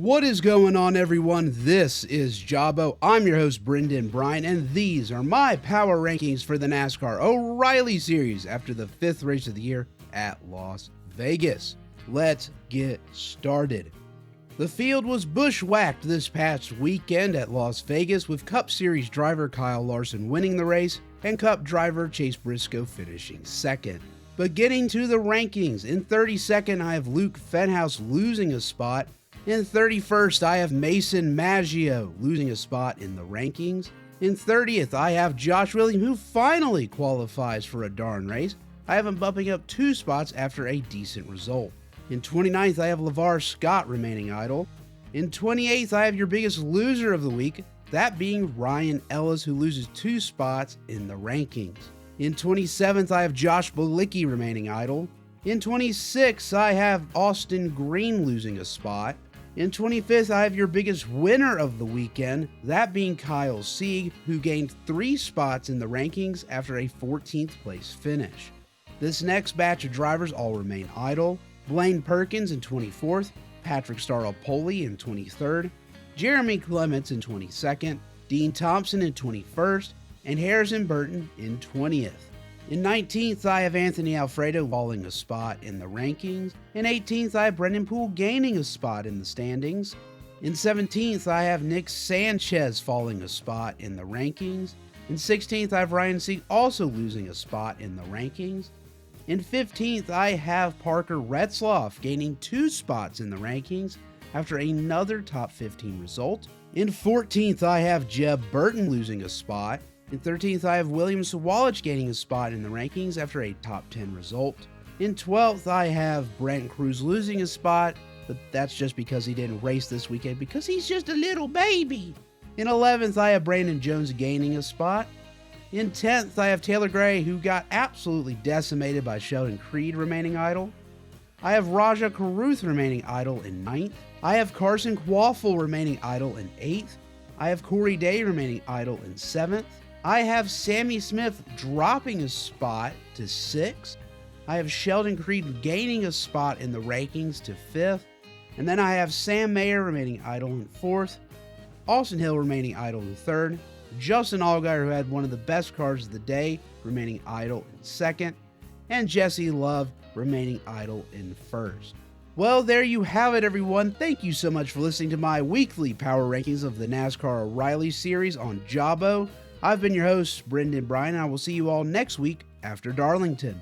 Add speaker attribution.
Speaker 1: What is going on, everyone? This is Jabo. I'm your host, Brendan Bryan, and these are my power rankings for the NASCAR O'Reilly Series after the 5th race of the year at Las Vegas. Let's get started. The field was bushwhacked this past weekend at Las Vegas, with Cup Series driver Kyle Larson winning the race and Cup driver Chase Briscoe finishing second. But getting to the rankings, in 32nd I have Luke Fenhaus losing a spot. In 31st, I have Mason Maggio losing a spot in the rankings. In 30th, I have Josh Williams, who finally qualifies for a darn race. I have him bumping up 2 spots after a decent result. In 29th, I have LeVar Scott remaining idle. In 28th, I have your biggest loser of the week, that being Ryan Ellis, who loses 2 spots in the rankings. In 27th, I have Josh Bilicki remaining idle. In 26th, I have Austin Green losing a spot. In 25th, I have your biggest winner of the weekend, that being Kyle Sieg, who gained 3 spots in the rankings after a 14th place finish. This next batch of drivers all remain idle. Blaine Perkins in 24th, Patrick Staropoli in 23rd, Jeremy Clements in 22nd, Dean Thompson in 21st, and Harrison Burton in 20th. In 19th, I have Anthony Alfredo falling a spot in the rankings. In 18th, I have Brendan Poole gaining a spot in the standings. In 17th, I have Nick Sanchez falling a spot in the rankings. In 16th, I have Ryan Sieg also losing a spot in the rankings. In 15th, I have Parker Retzloff gaining 2 spots in the rankings after another top 15 result. In 14th, I have Jeb Burton losing a spot. In 13th, I have William Sawalich gaining a spot in the rankings after a top 10 result. In 12th, I have Brent Cruz losing a spot, but that's just because he didn't race this weekend because he's just a little baby. In 11th, I have Brandon Jones gaining a spot. In 10th, I have Taylor Gray, who got absolutely decimated by Sheldon Creed, remaining idle. I have Raja Caruth remaining idle in 9th. I have Carson Quaffle remaining idle in 8th. I have Corey Day remaining idle in 7th. I have Sammy Smith dropping a spot to 6th. I have Sheldon Creed gaining a spot in the rankings to 5th. And then I have Sam Mayer remaining idle in 4th. Austin Hill remaining idle in 3rd. Justin Allgaier, who had one of the best cars of the day, remaining idle in 2nd. And Jesse Love remaining idle in 1st. Well, there you have it, everyone. Thank you so much for listening to my weekly power rankings of the NASCAR O'Reilly Series on Jabo. I've been your host, Brendan Bryan, and I will see you all next week after Darlington.